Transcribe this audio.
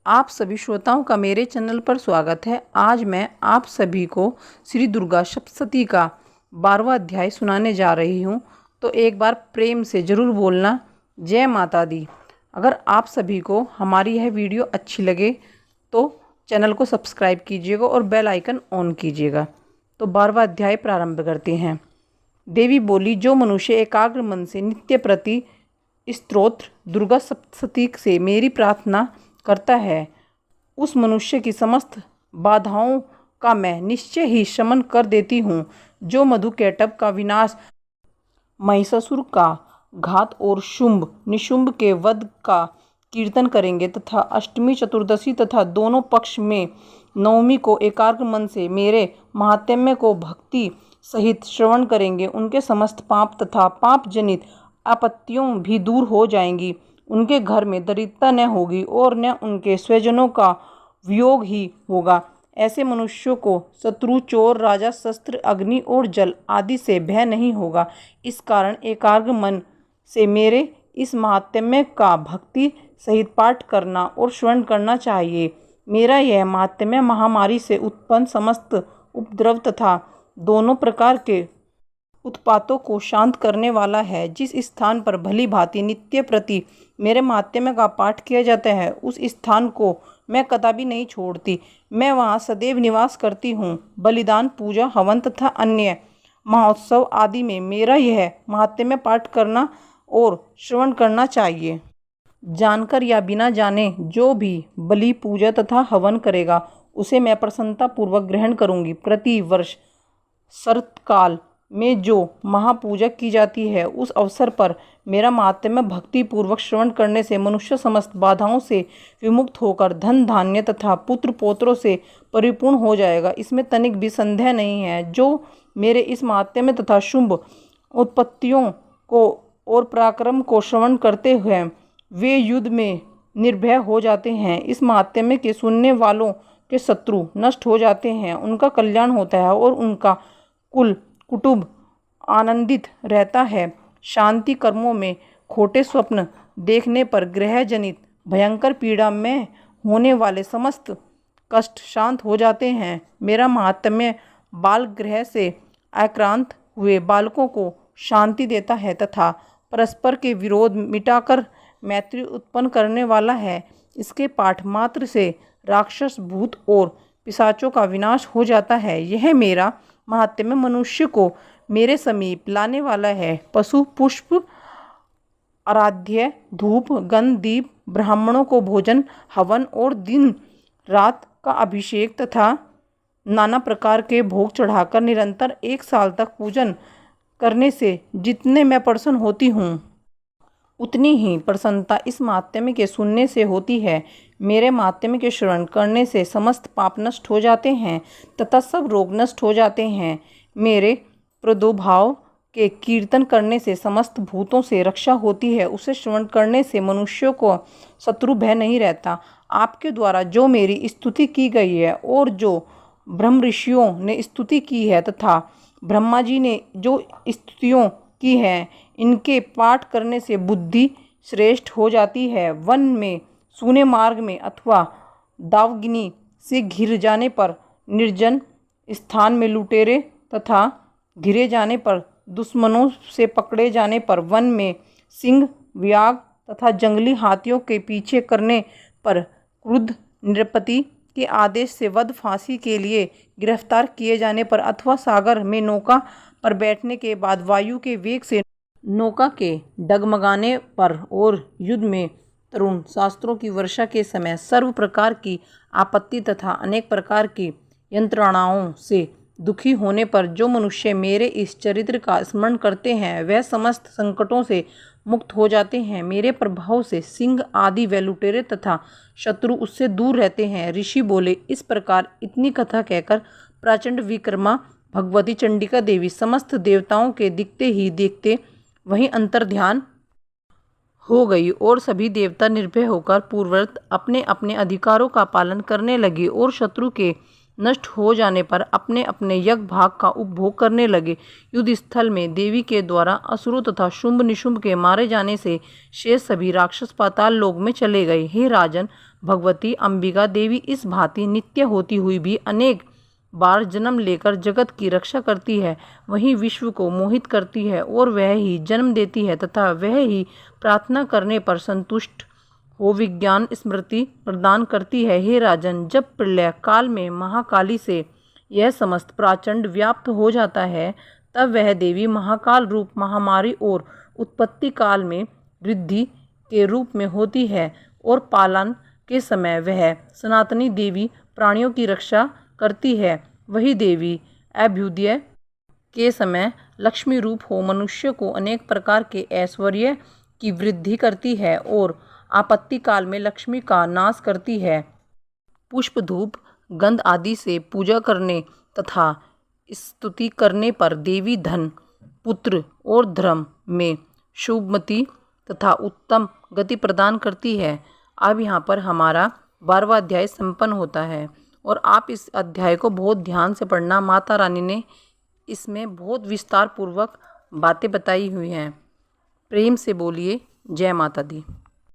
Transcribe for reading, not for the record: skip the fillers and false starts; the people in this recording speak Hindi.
आप सभी श्रोताओं का मेरे चैनल पर स्वागत है। आज मैं आप सभी को श्री दुर्गा सप्तशती का 12वां अध्याय सुनाने जा रही हूँ। तो एक बार प्रेम से ज़रूर बोलना जय माता दी। अगर आप सभी को हमारी यह वीडियो अच्छी लगे तो चैनल को सब्सक्राइब कीजिएगा और बेल आइकन ऑन कीजिएगा। तो 12वां अध्याय प्रारंभ करते हैं। देवी बोली, जो मनुष्य एकाग्र मन से नित्य प्रति स्तोत्र दुर्गा सप्तशती से मेरी प्रार्थना करता है, उस मनुष्य की समस्त बाधाओं का मैं निश्चय ही शमन कर देती हूँ। जो मधुकैटभ का विनाश, महिषासुर का घात और शुंभ निशुंभ के वध का कीर्तन करेंगे तथा अष्टमी चतुर्दशी तथा दोनों पक्ष में नवमी को एकाग्र मन से मेरे महात्म्य को भक्ति सहित श्रवण करेंगे, उनके समस्त पाप तथा पाप जनित आपत्तियों भी दूर हो जाएंगी। उनके घर में दरिद्रता न होगी और न उनके स्वजनों का वियोग ही होगा। ऐसे मनुष्यों को शत्रु, चोर, राजा, शस्त्र, अग्नि और जल आदि से भय नहीं होगा। इस कारण एकाग्र मन से मेरे इस महात्म्य का भक्ति सहित पाठ करना और श्रवण करना चाहिए। मेरा यह महात्म्य महामारी से उत्पन्न समस्त उपद्रव तथा दोनों प्रकार के उत्पातों को शांत करने वाला है। जिस स्थान पर भली भांति नित्य प्रति मेरे महात्म्य का पाठ किया जाता है, उस स्थान को मैं कदापि नहीं छोड़ती। मैं वहाँ सदैव निवास करती हूँ। बलिदान, पूजा, हवन तथा अन्य महोत्सव आदि में मेरा यह महात्म्य पाठ करना और श्रवण करना चाहिए। जानकर या बिना जाने जो भी बलि, पूजा तथा हवन करेगा, उसे मैं प्रसन्नता पूर्वक ग्रहण करूँगी। प्रति वर्ष शरतकाल में जो महापूजा की जाती है, उस अवसर पर मेरा महात्म्य भक्ति पूर्वक श्रवण करने से मनुष्य समस्त बाधाओं से विमुक्त होकर धन धान्य तथा पुत्र पौत्रों से परिपूर्ण हो जाएगा। इसमें तनिक भी संदेह नहीं है। जो मेरे इस महात्म्य तथा शुभ उत्पत्तियों को और पराक्रम को श्रवण करते हुए वे युद्ध में निर्भय हो जाते हैं। इस महात्म्य के सुनने वालों के शत्रु नष्ट हो जाते हैं, उनका कल्याण होता है और उनका कुल कुटुंब आनंदित रहता है। शांति कर्मों में खोटे स्वप्न देखने पर ग्रह जनित भयंकर पीड़ा में होने वाले समस्त कष्ट शांत हो जाते हैं। मेरा महात्म्य बाल ग्रह से आक्रांत हुए बालकों को शांति देता है तथा परस्पर के विरोध मिटाकर मैत्री उत्पन्न करने वाला है। इसके पाठ मात्र से राक्षस, भूत और पिशाचों का विनाश हो जाता है। यह मेरा महात्म्य मनुष्य को मेरे समीप लाने वाला है। पशु, पुष्प, आराध्य, धूप, गंध, दीप, ब्राह्मणों को भोजन, हवन और दिन रात का अभिषेक तथा नाना प्रकार के भोग चढ़ाकर निरंतर 1 साल तक पूजन करने से जितने मैं प्रसन्न होती हूँ, उतनी ही प्रसन्नता इस महात्म्य के सुनने से होती है। मेरे महात्म्य के श्रवण करने से समस्त पाप नष्ट हो जाते हैं तथा सब रोग नष्ट हो जाते हैं। मेरे प्रादुर्भाव के कीर्तन करने से समस्त भूतों से रक्षा होती है। उसे श्रवण करने से मनुष्यों को शत्रु भय नहीं रहता। आपके द्वारा जो मेरी स्तुति की गई है और जो ब्रह्म ऋषियों ने स्तुति की है तथा ब्रह्मा जी ने जो स्तुतियों की है, इनके पाठ करने से बुद्धि श्रेष्ठ हो जाती है। वन में, सूने मार्ग में अथवा दावगिनी से घिर जाने पर, निर्जन स्थान में लुटेरे तथा घिरे जाने पर, दुश्मनों से पकड़े जाने पर, वन में सिंह, व्याघ्र तथा जंगली हाथियों के पीछे करने पर, क्रुद्ध नृपति के आदेश से वध, फांसी के लिए गिरफ्तार किए जाने पर अथवा सागर में नौका पर बैठने के बाद वायु के वेग से नौका के डगमगाने पर और युद्ध में तरुण शास्त्रों की वर्षा के समय सर्व प्रकार की आपत्ति तथा अनेक प्रकार की यंत्रणाओं से दुखी होने पर जो मनुष्य मेरे इस चरित्र का स्मरण करते हैं, वह समस्त संकटों से मुक्त हो जाते हैं। मेरे प्रभाव से सिंह आदि व लुटेरे तथा शत्रु उससे दूर रहते हैं। ऋषि बोले, इस प्रकार इतनी कथा कहकर प्रचंड विक्रमा भगवती चंडिका देवी समस्त देवताओं के दिखते ही देखते वहीं अंतर्ध्यान हो गई और सभी देवता निर्भय होकर पूर्ववत अपने अपने अधिकारों का पालन करने लगे और शत्रु के नष्ट हो जाने पर अपने अपने यज्ञ भाग का उपभोग करने लगे। युद्ध स्थल में देवी के द्वारा असुरों तथा शुंभ निशुंभ के मारे जाने से शेष सभी राक्षस पाताल लोक में चले गए। हे राजन, भगवती अंबिका देवी इस भांति नित्य होती हुई भी अनेक बार जन्म लेकर जगत की रक्षा करती है, वही विश्व को मोहित करती है और वह ही जन्म देती है तथा वह ही प्रार्थना करने पर संतुष्ट हो विज्ञान स्मृति प्रदान करती है। हे राजन, जब प्रलय काल में महाकाली से यह समस्त प्रचंड व्याप्त हो जाता है, तब वह देवी महाकाल रूप महामारी और उत्पत्ति काल में वृद्धि के रूप में होती है और पालन के समय वह सनातनी देवी प्राणियों की रक्षा करती है। वही देवी अभ्युदय के समय लक्ष्मी रूप हो मनुष्य को अनेक प्रकार के ऐश्वर्य की वृद्धि करती है और आपत्ति काल में लक्ष्मी का नाश करती है। पुष्प धूप गंध आदि से पूजा करने तथा स्तुति करने पर देवी धन पुत्र और धर्म में शुभमति तथा उत्तम गति प्रदान करती है। अब यहाँ पर हमारा 12वां अध्याय संपन्न होता है और आप इस अध्याय को बहुत ध्यान से पढ़ना। माता रानी ने इसमें बहुत विस्तार पूर्वक बातें बताई हुई हैं। प्रेम से बोलिए जय माता दी।